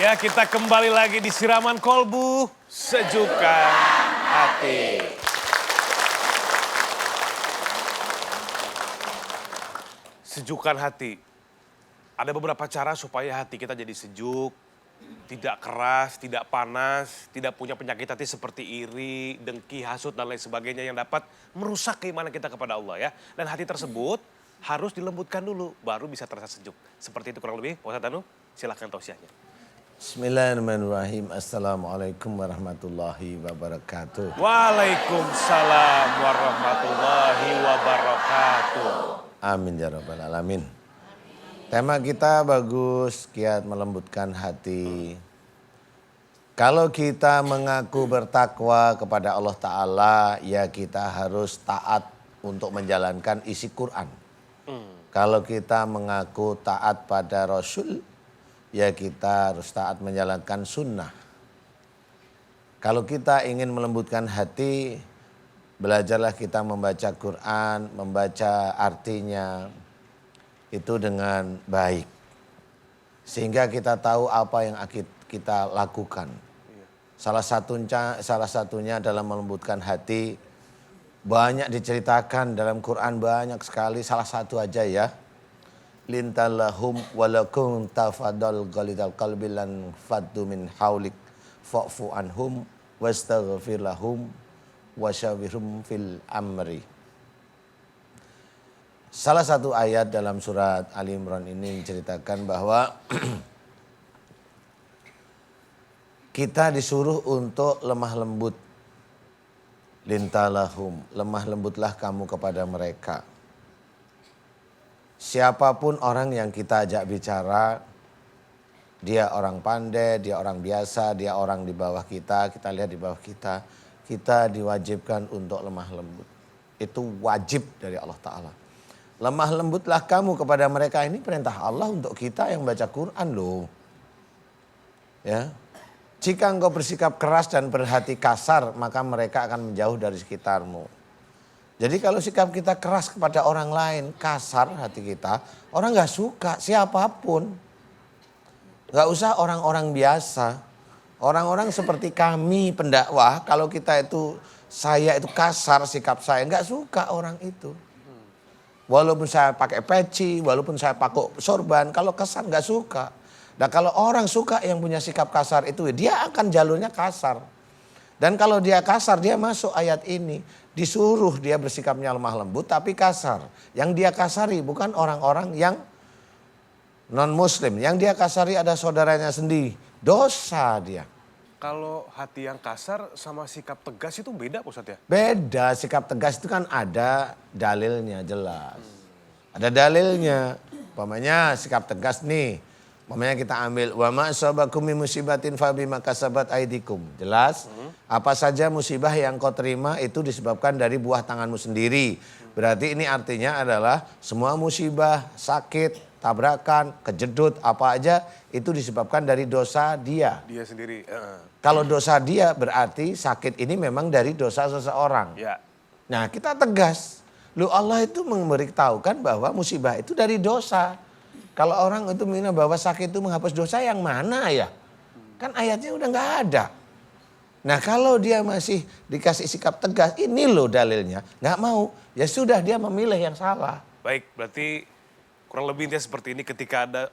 Ya, kita kembali lagi di Siraman Kolbu, Sejukan Hati. Sejukan hati. Ada beberapa cara supaya hati kita jadi sejuk, tidak keras, tidak panas, tidak punya penyakit hati seperti iri, dengki, hasut, dan lain sebagainya yang dapat merusak keimanan kita kepada Allah ya. Dan hati tersebut harus dilembutkan dulu, baru bisa terasa sejuk. Seperti itu kurang lebih, Pak Ustadz Danu, silahkan tausiahnya. Bismillahirrahmanirrahim. Assalamualaikum warahmatullahi wabarakatuh. Waalaikumsalam warahmatullahi wabarakatuh. Amin ya rabbal alamin. Tema kita bagus, kiat melembutkan hati. Kalau kita mengaku bertakwa kepada Allah Ta'ala, ya kita harus taat untuk menjalankan isi Quran. Kalau kita mengaku taat pada Rasul, ya kita harus taat menjalankan sunnah. Kalau kita ingin melembutkan hati, belajarlah kita membaca Quran, membaca artinya itu dengan baik. Sehingga kita tahu apa yang kita lakukan. Salah satunya dalam melembutkan hati, banyak diceritakan dalam Quran, banyak sekali, salah satu aja ya. Lintallahum walakum tafadal ghalidal qalbi lan faddu min haulik fa'fu anhum wastaghfir lahum wasyawirhum fil amri. Salah satu ayat dalam surat Ali Imran ini menceritakan bahwa kita disuruh untuk lemah lembut. Lintallahum, lemah lembutlah kamu kepada mereka. Siapapun orang yang kita ajak bicara, dia orang pandai, dia orang biasa, dia orang di bawah kita lihat di bawah kita diwajibkan untuk lemah lembut. Itu wajib dari Allah Ta'ala. Lemah lembutlah kamu kepada mereka, ini perintah Allah untuk kita yang baca Quran loh. Ya. Jika engkau bersikap keras dan berhati kasar, maka mereka akan menjauh dari sekitarmu. Jadi kalau sikap kita keras kepada orang lain, kasar hati kita, orang gak suka, siapapun. Gak usah orang-orang biasa. Orang-orang seperti kami pendakwah, kalau kita itu, saya itu kasar sikap saya, gak suka orang itu. Walaupun saya pakai peci, walaupun saya pakai sorban, kalau kasar gak suka. Nah kalau orang suka yang punya sikap kasar itu, dia akan jalurnya kasar. Dan kalau dia kasar, dia masuk ayat ini. Disuruh dia bersikapnya lemah lembut tapi kasar. Yang dia kasari bukan orang-orang yang non-muslim. Yang dia kasari ada saudaranya sendiri. Dosa dia. Kalau hati yang kasar sama sikap tegas itu beda Pak Ustadz ya? Beda, sikap tegas itu kan ada dalilnya jelas. Ada dalilnya. Umpamanya sikap tegas nih. Umpamanya kita ambil wa ma asabakum min musibatin fa bima kasabat aydikum. Jelas? Apa saja musibah yang kau terima itu disebabkan dari buah tanganmu sendiri. Berarti ini artinya adalah semua musibah, sakit, tabrakan, kejedut, apa aja itu disebabkan dari dosa dia. Dia sendiri. Kalau dosa dia berarti sakit ini memang dari dosa seseorang. Ya. Nah kita tegas. Lu Allah itu memberitahukan bahwa musibah itu dari dosa. Kalau orang itu mengira bahwa sakit itu menghapus dosa yang mana ya? Kan ayatnya udah gak ada. Nah kalau dia masih dikasih sikap tegas, ini loh dalilnya. Gak mau, ya sudah dia memilih yang salah. Baik, berarti kurang lebih intinya seperti ini ketika ada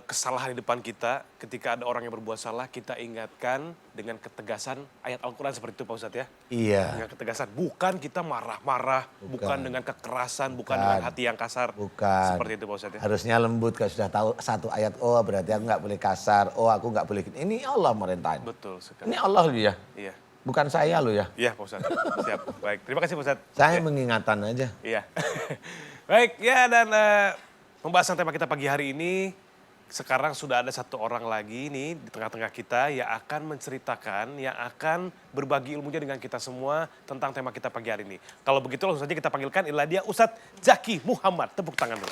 kesalahan di depan kita, ketika ada orang yang berbuat salah, kita ingatkan dengan ketegasan ayat Al-Quran seperti itu Pak Ustadz ya? Iya. Dengan ketegasan, bukan kita marah-marah, bukan dengan kekerasan, bukan dengan hati yang kasar. Bukan. Seperti itu Pak Ustadz ya? Harusnya lembut, kalau sudah tahu satu ayat, oh berarti aku gak boleh kasar, oh aku gak boleh gini. Ini Allah merintahin. Betul sekali. Ini Allah loh ya, Iya. bukan saya loh ya. Iya Pak Ustadz, siap. Baik, terima kasih Pak Ustadz. Saya Ya. mengingatkan aja. Iya. Baik, ya dan pembahasan tema kita pagi hari ini, sekarang sudah ada satu orang lagi nih di tengah-tengah kita yang akan menceritakan, yang akan berbagi ilmunya dengan kita semua tentang tema kita pagi hari ini. Kalau begitu langsung saja kita panggilkan, inilah dia Ustadz Zaki Muhammad. Tepuk tangan dulu.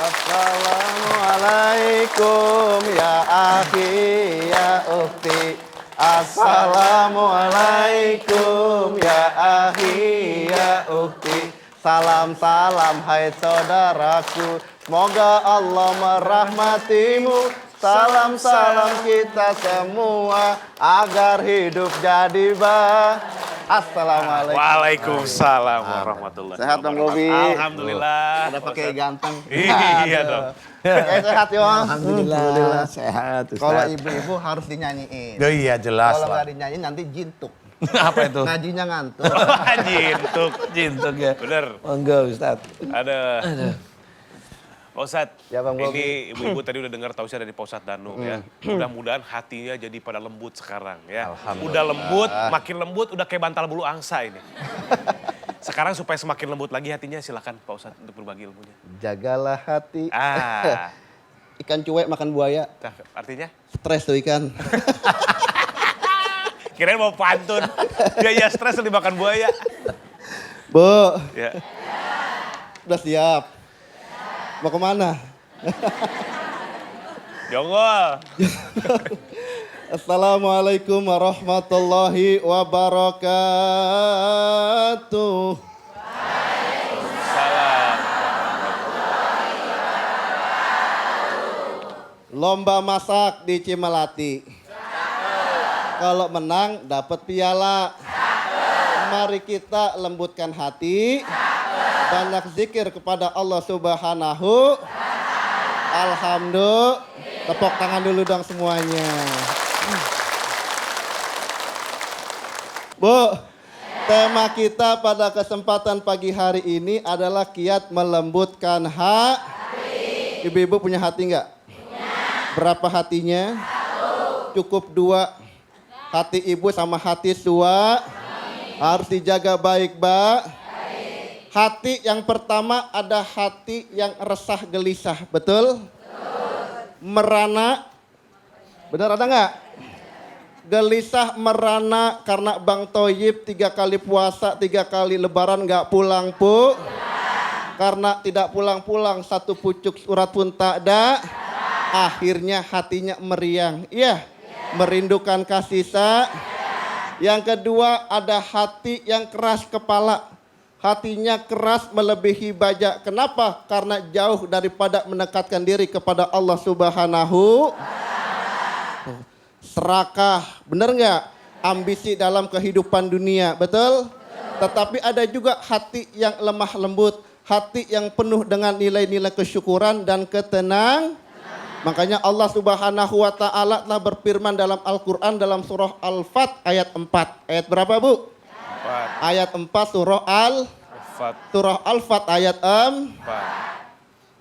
Assalamualaikum ya akhi ya ukhti. Assalamualaikum ya akhi ya ukhti. Salam-salam hai saudaraku. Semoga Allah merahmatimu. Salam-salam kita semua agar hidup jadi Assalamualaikum. Waalaikumsalam warahmatullahi Sehat Bang Bobi? Alhamdulillah. Ada pakai ganteng. Iya dong. Sehat ya Bang? Alhamdulillah sehat. Ustaz. Kalau ibu-ibu harus dinyanyiin. Oh iya jelas Kalau nggak lah. dinyanyiin nanti jintuk. Apa itu? Ngajinya ngantuk. Jintuk. Jintuk ya. Bener. Enggak Ustaz. Ada. Pak Ustadz, Ya, Bang Bobi. ini ibu-ibu tadi udah dengar tausiah dari Pak Ustadz Danu ya. Mudah-mudahan hatinya jadi pada lembut sekarang ya. Udah lembut, makin lembut, udah kayak bantal bulu angsa ini. Sekarang supaya semakin lembut lagi hatinya, silakan Pak Ustadz untuk berbagi ilmunya. Jagalah hati. Ah, Ikan cuek makan buaya. artinya? Stres tuh ikan. Kirain mau pantun. Ya stres dimakan buaya. Bu, Ya. udah siap? Mau kemana? Jonggol. Assalamualaikum warahmatullahi wabarakatuh. Salam. Lomba masak di Cimelati. Kalau menang dapat piala. Mari kita lembutkan hati. Banyak zikir kepada Allah Subhanahu. Alhamdulillah. Tepuk tangan dulu dong semuanya. Bu, tema kita pada kesempatan pagi hari ini adalah kiat melembutkan hati. Ibu-ibu punya hati nggak? Berapa hatinya? Cukup 2. Hati ibu sama hati sua. Harus dijaga baik, Mbak. Hati yang pertama ada hati yang resah gelisah, betul? Merana, benar ada nggak? Gelisah merana karena Bang Toyib 3 kali puasa, 3 kali lebaran nggak pulang pu. Karena tidak pulang-pulang 1 pucuk surat pun tak ada. Akhirnya hatinya meriang, iya, merindukan kasih Yang kedua ada hati yang keras kepala. Hatinya keras melebihi baja. Kenapa? Karena jauh daripada mendekatkan diri kepada Allah Subhanahu. Serakah, benar nggak? Ambisi dalam kehidupan dunia, betul? Tetapi ada juga hati yang lemah lembut. Hati yang penuh dengan nilai-nilai kesyukuran dan ketenang. Makanya Allah Subhanahu wa taala telah berfirman dalam Al-Qur'an dalam surah Al-Fat ayat 4. Ayat berapa, Bu? Ayat 4 surah Al-Fat ayat 4.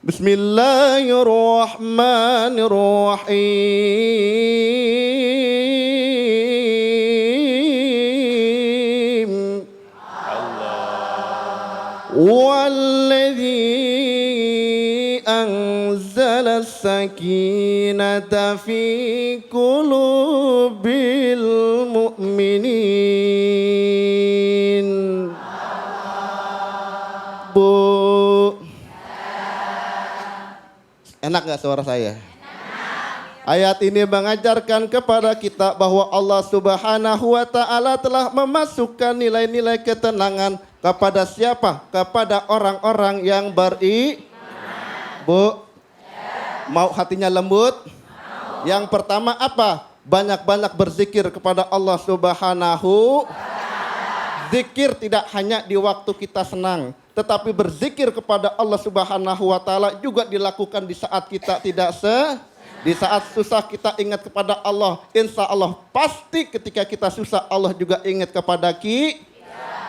Bismillahirrahmanirrahim. Walladzi anzala as-sakinata fi qulubil mu'minin. Bu, enak gak suara saya? Ayat ini mengajarkan kepada kita bahwa Allah Subhanahu wa taala telah memasukkan nilai-nilai ketenangan kepada siapa? Kepada orang-orang yang Bu, mau hatinya lembut? Yang pertama apa? Banyak-banyak berzikir kepada Allah Subhanahu. Zikir tidak hanya di waktu kita senang, tetapi berzikir kepada Allah Subhanahu wa taala juga dilakukan di saat kita tidak di saat susah kita ingat kepada Allah. Insya Allah pasti ketika kita susah Allah juga ingat kepada kita.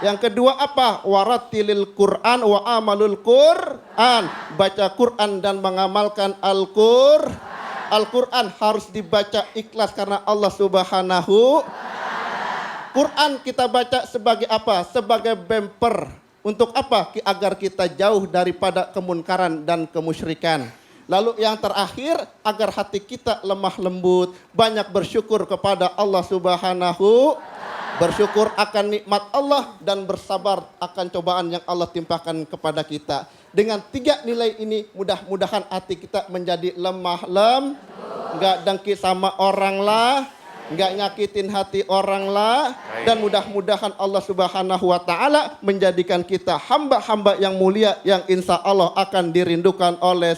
Yang kedua apa? Waratilil Quran wa amalul Quran. Baca Quran dan mengamalkan Al-Quran. Al-Quran harus dibaca ikhlas karena Allah Subhanahu. Quran kita baca sebagai apa? Sebagai bumper. Untuk apa? Agar kita jauh daripada kemunkaran dan kemusyrikan. Lalu yang terakhir, agar hati kita lemah lembut. Banyak bersyukur kepada Allah Subhanahu. Bersyukur akan nikmat Allah dan bersabar akan cobaan yang Allah timpakan kepada kita. Dengan 3 nilai ini mudah-mudahan hati kita menjadi lemah nggak dengki sama orang lah. Nggak nyakitin hati orang lah. Dan mudah-mudahan Allah Subhanahu wa ta'ala menjadikan kita hamba-hamba yang mulia yang insya Allah akan dirindukan oleh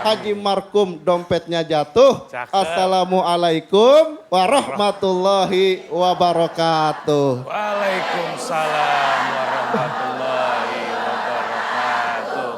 Haji Markum dompetnya jatuh. Cakep. Assalamualaikum warahmatullahi wabarakatuh. Waalaikumsalam warahmatullahi wabarakatuh.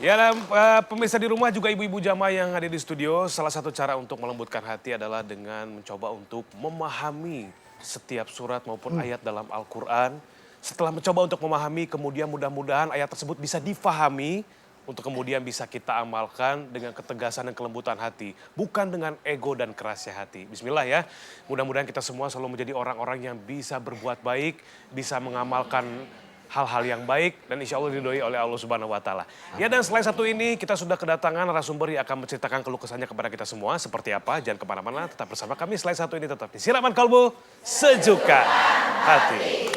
Ya, dan, pemirsa di rumah juga ibu-ibu jamaah yang ada di studio, salah satu cara untuk melembutkan hati adalah dengan mencoba untuk memahami setiap surat maupun ayat dalam Al-Quran. Setelah mencoba untuk memahami, kemudian mudah-mudahan ayat tersebut bisa difahami untuk kemudian bisa kita amalkan dengan ketegasan dan kelembutan hati. Bukan dengan ego dan kerasnya hati. Bismillah ya. Mudah-mudahan kita semua selalu menjadi orang-orang yang bisa berbuat baik, bisa mengamalkan hal-hal yang baik dan insya Allah diridhoi oleh Allah Subhanahu wa taala. Ya, dan selain satu ini kita sudah kedatangan narasumber yang akan menceritakan keluh kesahnya kepada kita semua seperti apa. Jangan kemana-mana, tetap bersama kami. Selain satu ini tetap di Siraman Kalbu Sejukkan Hati.